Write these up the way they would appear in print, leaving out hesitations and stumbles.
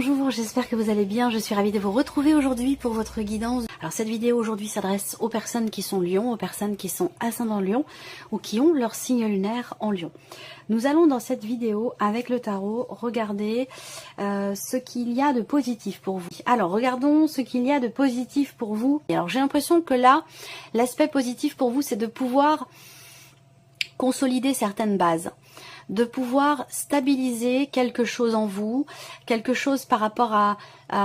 bonjour, j'espère que vous allez bien, je suis ravie de vous retrouver aujourd'hui pour votre guidance. Alors cette vidéo aujourd'hui s'adresse aux personnes qui sont Lion, aux personnes qui sont ascendant Lion ou qui ont leur signe lunaire en Lion. Nous allons dans cette vidéo avec le tarot regarder ce qu'il y a de positif pour vous. Alors regardons ce qu'il y a de positif pour vous. Et alors j'ai l'impression que là, l'aspect positif pour vous c'est de pouvoir consolider certaines bases, de pouvoir stabiliser quelque chose en vous, quelque chose par rapport à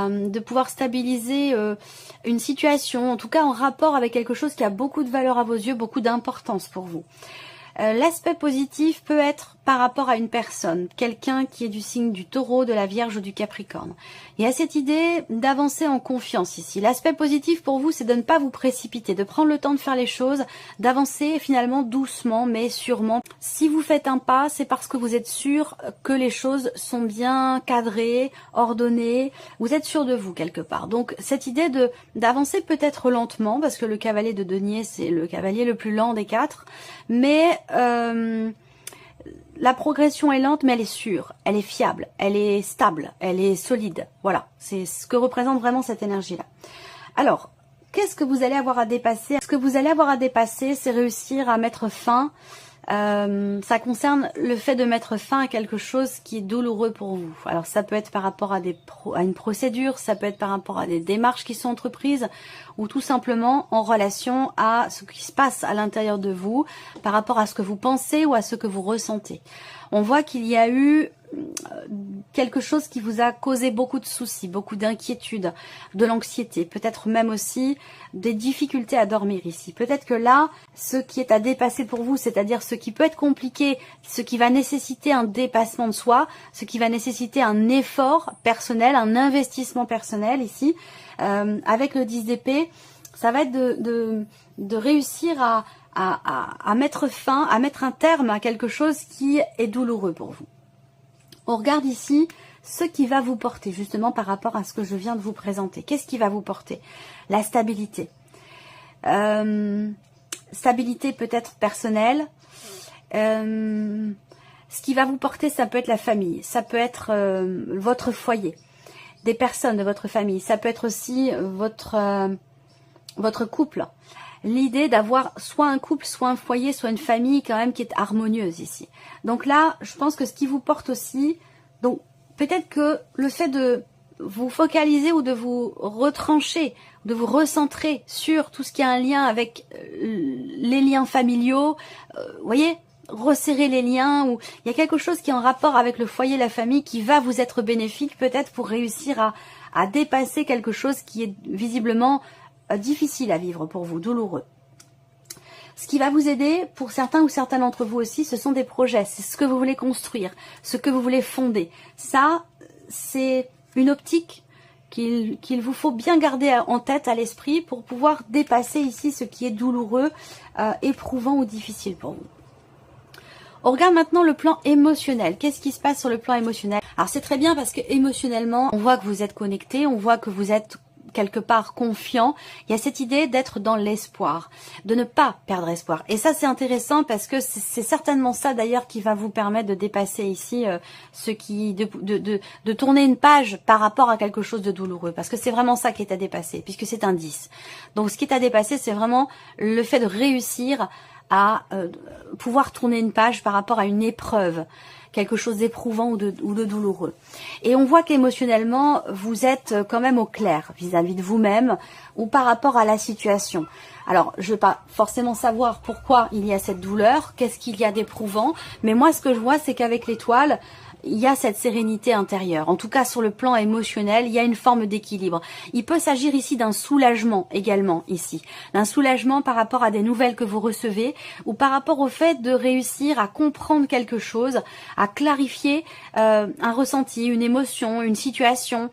de pouvoir stabiliser une situation, en tout cas en rapport avec quelque chose qui a beaucoup de valeur à vos yeux, beaucoup d'importance pour vous. L'aspect positif peut être par rapport à une personne, quelqu'un qui est du signe du Taureau, de la Vierge ou du Capricorne. Il y a cette idée d'avancer en confiance ici. L'aspect positif pour vous, c'est de ne pas vous précipiter, de prendre le temps de faire les choses, d'avancer finalement doucement mais sûrement. Si vous faites un pas, c'est parce que vous êtes sûr que les choses sont bien cadrées, ordonnées, vous êtes sûr de vous quelque part. Donc cette idée d'avancer peut-être lentement, parce que le cavalier de denier, c'est le cavalier le plus lent des quatre, mais la progression est lente, mais elle est sûre, elle est fiable, elle est stable, elle est solide. Voilà, c'est ce que représente vraiment cette énergie-là. Alors, qu'est-ce que vous allez avoir à dépasser? Ce que vous allez avoir à dépasser, c'est réussir à mettre fin. Ça concerne le fait de mettre fin à quelque chose qui est douloureux pour vous. Alors ça peut être par rapport à une procédure, ça peut être par rapport à des démarches qui sont entreprises, ou tout simplement en relation à ce qui se passe à l'intérieur de vous, par rapport à ce que vous pensez ou à ce que vous ressentez. On voit qu'il y a eu quelque chose qui vous a causé beaucoup de soucis, beaucoup d'inquiétudes, de l'anxiété, peut-être même aussi des difficultés à dormir ici. Peut-être que là, ce qui est à dépasser pour vous, c'est-à-dire ce qui peut être compliqué, ce qui va nécessiter un dépassement de soi, ce qui va nécessiter un effort personnel, un investissement personnel ici, avec le 10 d'épée, ça va être de réussir à mettre fin, à mettre un terme à quelque chose qui est douloureux pour vous. On regarde ici ce qui va vous porter, justement par rapport à ce que je viens de vous présenter. Qu'est-ce qui va vous porter? La stabilité. Stabilité peut-être personnelle. Ce qui va vous porter, ça peut être la famille, ça peut être votre foyer, des personnes de votre famille, ça peut être aussi votre couple. L'idée d'avoir soit un couple, soit un foyer, soit une famille quand même qui est harmonieuse ici. Donc là, je pense que ce qui vous porte aussi, donc peut-être que le fait de vous focaliser ou de vous retrancher, de vous recentrer sur tout ce qui a un lien avec les liens familiaux, vous voyez, resserrer les liens, ou il y a quelque chose qui est en rapport avec le foyer, la famille, qui va vous être bénéfique peut-être pour réussir à dépasser quelque chose qui est visiblement difficile à vivre pour vous, douloureux. Ce qui va vous aider, pour certains ou certains d'entre vous aussi, ce sont des projets, c'est ce que vous voulez construire, ce que vous voulez fonder. Ça, c'est une optique qu'il vous faut bien garder en tête, à l'esprit, pour pouvoir dépasser ici ce qui est douloureux, éprouvant ou difficile pour vous. On regarde maintenant le plan émotionnel. Qu'est-ce qui se passe sur le plan émotionnel? Alors c'est très bien parce que émotionnellement, on voit que vous êtes connecté, on voit que vous êtes quelque part confiant. Il y a cette idée d'être dans l'espoir, de ne pas perdre espoir. Et ça c'est intéressant parce que c'est certainement ça d'ailleurs qui va vous permettre de dépasser ici de tourner une page par rapport à quelque chose de douloureux. Parce que c'est vraiment ça qui est à dépasser, puisque c'est un 10. Donc ce qui est à dépasser, c'est vraiment le fait de réussir à pouvoir tourner une page par rapport à une épreuve, quelque chose d'éprouvant ou de douloureux. Et on voit qu'émotionnellement, vous êtes quand même au clair vis-à-vis de vous-même ou par rapport à la situation. Alors, je ne vais pas forcément savoir pourquoi il y a cette douleur, qu'est-ce qu'il y a d'éprouvant, mais moi, ce que je vois, c'est qu'avec l'étoile, il y a cette sérénité intérieure. En tout cas, sur le plan émotionnel, il y a une forme d'équilibre. Il peut s'agir ici d'un soulagement également, ici. D'un soulagement par rapport à des nouvelles que vous recevez ou par rapport au fait de réussir à comprendre quelque chose, à clarifier un ressenti, une émotion, une situation.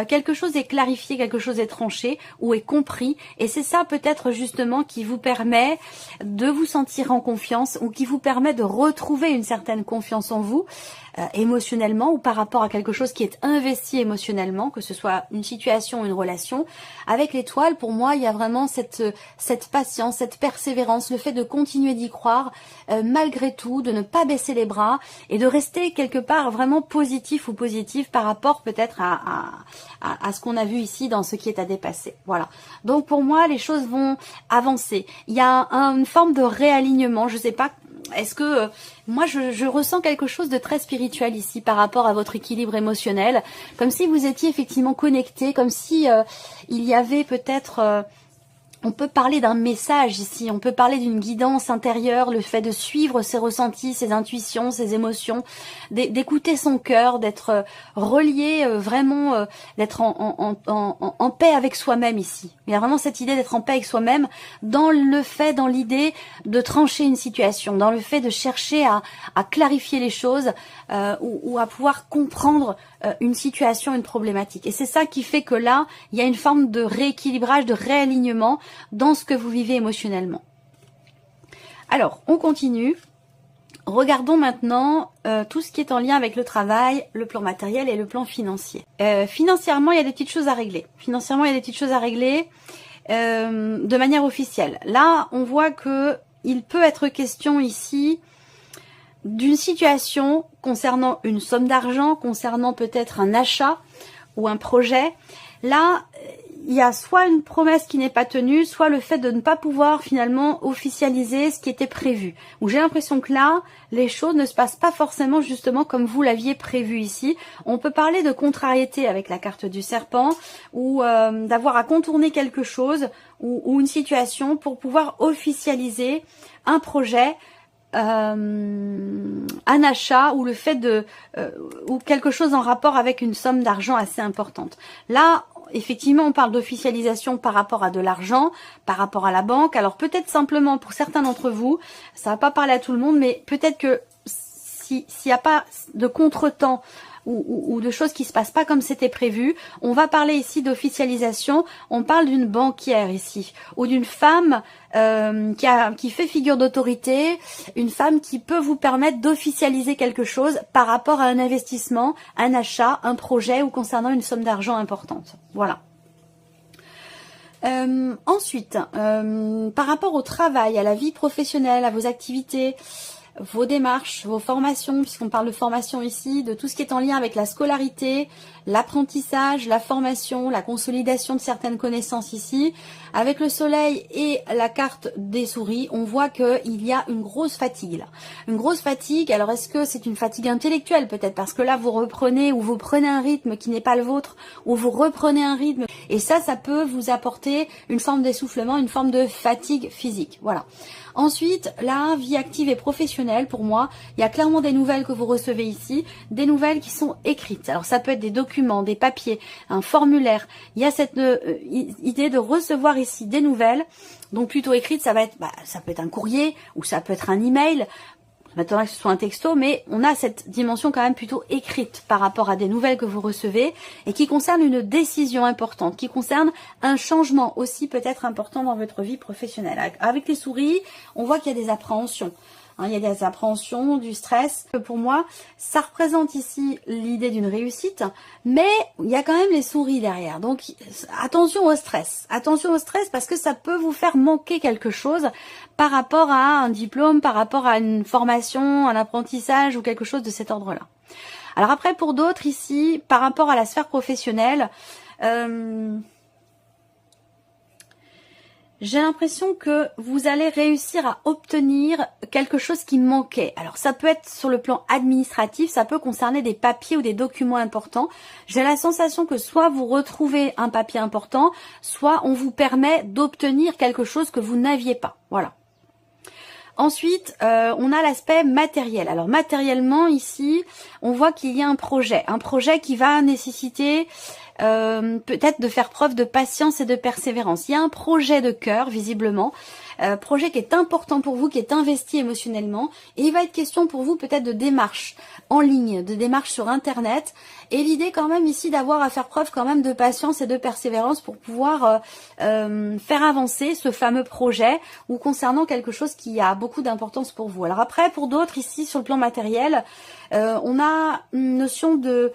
Quelque chose est clarifié, quelque chose est tranché ou est compris. Et c'est ça peut-être justement qui vous permet de vous sentir en confiance ou qui vous permet de retrouver une certaine confiance en vous. Et émotionnellement ou par rapport à quelque chose qui est investi émotionnellement, que ce soit une situation ou une relation. Avec l'étoile, pour moi, il y a vraiment cette patience, cette persévérance, le fait de continuer d'y croire malgré tout, de ne pas baisser les bras et de rester quelque part vraiment positif ou positive par rapport peut-être à ce qu'on a vu ici dans ce qui est à dépasser. Voilà. Donc pour moi, les choses vont avancer. Il y a une forme de réalignement, je sais pas. Est-ce que moi je ressens quelque chose de très spirituel ici par rapport à votre équilibre émotionnel, comme si vous étiez effectivement connecté, comme si il y avait peut-être on peut parler d'un message ici, on peut parler d'une guidance intérieure, le fait de suivre ses ressentis, ses intuitions, ses émotions, d'écouter son cœur, d'être relié vraiment, d'être en paix avec soi-même ici. Il y a vraiment cette idée d'être en paix avec soi-même dans l'idée de trancher une situation, dans le fait de chercher à clarifier les choses ou à pouvoir comprendre une situation, une problématique. Et c'est ça qui fait que là, il y a une forme de rééquilibrage, de réalignement dans ce que vous vivez émotionnellement. Alors, on continue. Regardons maintenant tout ce qui est en lien avec le travail, le plan matériel et le plan financier. Financièrement, il y a des petites choses à régler. Financièrement, il y a des petites choses à régler de manière officielle. Là, on voit que il peut être question ici d'une situation concernant une somme d'argent, concernant peut-être un achat ou un projet. Là, il y a soit une promesse qui n'est pas tenue, soit le fait de ne pas pouvoir finalement officialiser ce qui était prévu. Où j'ai l'impression que là, les choses ne se passent pas forcément justement comme vous l'aviez prévu ici. On peut parler de contrariété avec la carte du serpent ou d'avoir à contourner quelque chose ou une situation pour pouvoir officialiser un projet, un achat ou le fait de ou quelque chose en rapport avec une somme d'argent assez importante. Là, effectivement, on parle d'officialisation par rapport à de l'argent, par rapport à la banque. Alors peut-être simplement pour certains d'entre vous, ça va pas parler à tout le monde, mais peut-être que s'il n'y a pas de contretemps ou de choses qui se passent pas comme c'était prévu, on va parler ici d'officialisation. On parle d'une banquière ici, ou d'une femme qui fait figure d'autorité, une femme qui peut vous permettre d'officialiser quelque chose par rapport à un investissement, un achat, un projet ou concernant une somme d'argent importante. Voilà. Ensuite, par rapport au travail, à la vie professionnelle, à vos activités, vos démarches, vos formations, puisqu'on parle de formation ici, de tout ce qui est en lien avec la scolarité, l'apprentissage, la formation, la consolidation de certaines connaissances ici. Avec le soleil et la carte des souris, on voit qu'il y a une grosse fatigue là. Une grosse fatigue, alors est-ce que c'est une fatigue intellectuelle peut-être parce que là vous reprenez ou vous prenez un rythme qui n'est pas le vôtre ou vous reprenez un rythme et ça peut vous apporter une forme d'essoufflement, une forme de fatigue physique. Voilà. Ensuite, la vie active et professionnelle, pour moi, il y a clairement des nouvelles que vous recevez ici, des nouvelles qui sont écrites. Alors ça peut être des documents, des papiers, un formulaire. Il y a cette idée de recevoir ici des nouvelles, donc plutôt écrites, ça peut être un courrier ou ça peut être un email. Maintenant que ce soit un texto, mais on a cette dimension quand même plutôt écrite par rapport à des nouvelles que vous recevez et qui concernent une décision importante, qui concerne un changement aussi peut-être important dans votre vie professionnelle. Avec les souris, on voit qu'il y a des appréhensions. Il y a des appréhensions, du stress. Pour moi, ça représente ici l'idée d'une réussite, mais il y a quand même les souris derrière. Donc, attention au stress. Attention au stress parce que ça peut vous faire manquer quelque chose par rapport à un diplôme, par rapport à une formation, un apprentissage ou quelque chose de cet ordre-là. Alors après, pour d'autres ici, par rapport à la sphère professionnelle, j'ai l'impression que vous allez réussir à obtenir quelque chose qui manquait. Alors ça peut être sur le plan administratif, ça peut concerner des papiers ou des documents importants. J'ai la sensation que soit vous retrouvez un papier important, soit on vous permet d'obtenir quelque chose que vous n'aviez pas. Voilà. Ensuite, on a l'aspect matériel. Alors matériellement ici, on voit qu'il y a un projet qui va nécessiter peut-être de faire preuve de patience et de persévérance. Il y a un projet de cœur visiblement projet qui est important pour vous, qui est investi émotionnellement. Et il va être question pour vous peut-être de démarches en ligne, de démarches sur Internet. Et l'idée quand même ici d'avoir à faire preuve quand même de patience et de persévérance pour pouvoir faire avancer ce fameux projet ou concernant quelque chose qui a beaucoup d'importance pour vous. Alors après, pour d'autres ici sur le plan matériel, on a une notion de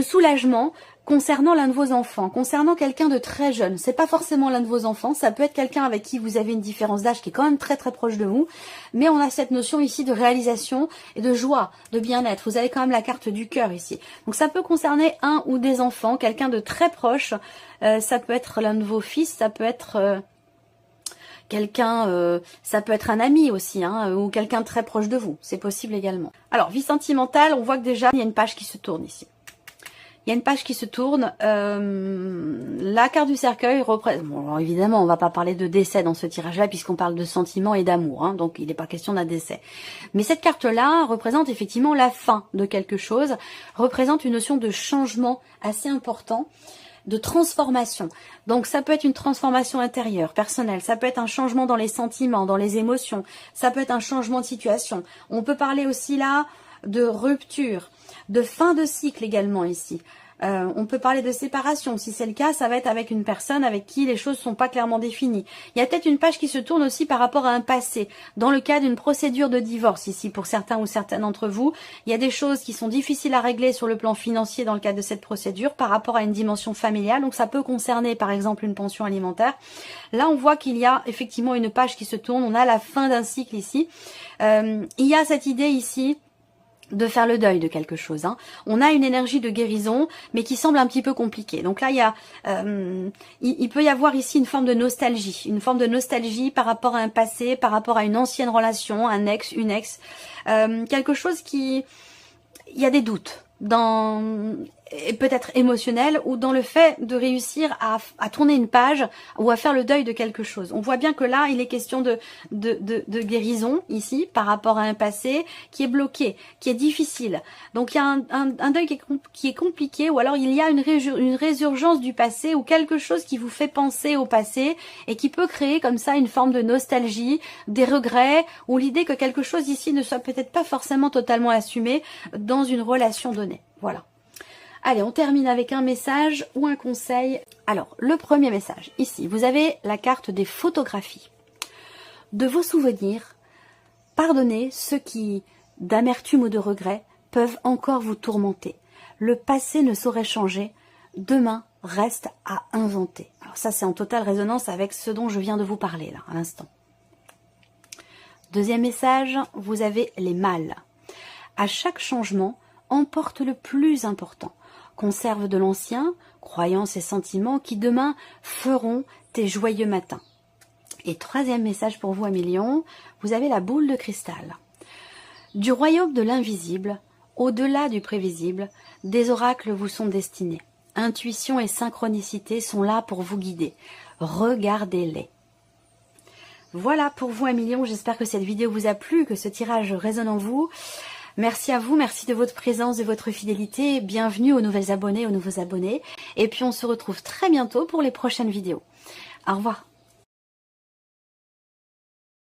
soulagement concernant l'un de vos enfants, concernant quelqu'un de très jeune. C'est pas forcément l'un de vos enfants, ça peut être quelqu'un avec qui vous avez une différence d'âge qui est quand même très très proche de vous, mais on a cette notion ici de réalisation et de joie, de bien-être. Vous avez quand même la carte du cœur ici. Donc ça peut concerner un ou des enfants, quelqu'un de très proche, ça peut être l'un de vos fils, ça peut être quelqu'un, ça peut être un ami aussi, hein, ou quelqu'un de très proche de vous, c'est possible également. Alors, vie sentimentale, on voit que déjà, il y a une page qui se tourne ici. Il y a une page qui se tourne. La carte du cercueil représente... Bon, alors évidemment, on va pas parler de décès dans ce tirage-là, puisqu'on parle de sentiments et d'amour. Hein, donc, il n'est pas question d'un décès. Mais cette carte-là représente effectivement la fin de quelque chose, représente une notion de changement assez important, de transformation. Donc, ça peut être une transformation intérieure, personnelle. Ça peut être un changement dans les sentiments, dans les émotions. Ça peut être un changement de situation. On peut parler aussi là de rupture, de fin de cycle également ici. On peut parler de séparation. Si c'est le cas, ça va être avec une personne avec qui les choses sont pas clairement définies. Il y a peut-être une page qui se tourne aussi par rapport à un passé. Dans le cas d'une procédure de divorce ici, pour certains ou certaines d'entre vous, il y a des choses qui sont difficiles à régler sur le plan financier dans le cadre de cette procédure par rapport à une dimension familiale. Donc ça peut concerner par exemple une pension alimentaire. Là, on voit qu'il y a effectivement une page qui se tourne. On a la fin d'un cycle ici. Il y a cette idée ici de faire le deuil de quelque chose. Hein. On a une énergie de guérison, mais qui semble un petit peu compliquée. Donc là, il peut y avoir ici une forme de nostalgie par rapport à un passé, par rapport à une ancienne relation, un ex, une ex, quelque chose qui... Il y a des doutes et peut-être émotionnel, ou dans le fait de réussir à tourner une page ou à faire le deuil de quelque chose. On voit bien que là, il est question de guérison ici par rapport à un passé qui est bloqué, qui est difficile. Donc il y a un deuil qui est compliqué, ou alors il y a une résurgence du passé ou quelque chose qui vous fait penser au passé et qui peut créer comme ça une forme de nostalgie, des regrets, ou l'idée que quelque chose ici ne soit peut-être pas forcément totalement assumé dans une relation donnée. Voilà. Allez, on termine avec un message ou un conseil. Alors, le premier message, ici, vous avez la carte des photographies. De vos souvenirs, pardonnez ceux qui, d'amertume ou de regret, peuvent encore vous tourmenter. Le passé ne saurait changer, demain reste à inventer. Alors ça, c'est en totale résonance avec ce dont je viens de vous parler, là, à l'instant. Deuxième message, vous avez les mâles. À chaque changement, emporte le plus important. Conserve de l'ancien, croyances et sentiments qui demain feront tes joyeux matins. Et troisième message pour vous, Amélion, vous avez la boule de cristal. Du royaume de l'invisible, au-delà du prévisible, des oracles vous sont destinés. Intuition et synchronicité sont là pour vous guider. Regardez-les. Voilà pour vous, Amélion, j'espère que cette vidéo vous a plu, que ce tirage résonne en vous. Merci à vous, merci de votre présence, de votre fidélité. Bienvenue aux nouvelles abonnés, aux nouveaux abonnés. Et puis on se retrouve très bientôt pour les prochaines vidéos. Au revoir.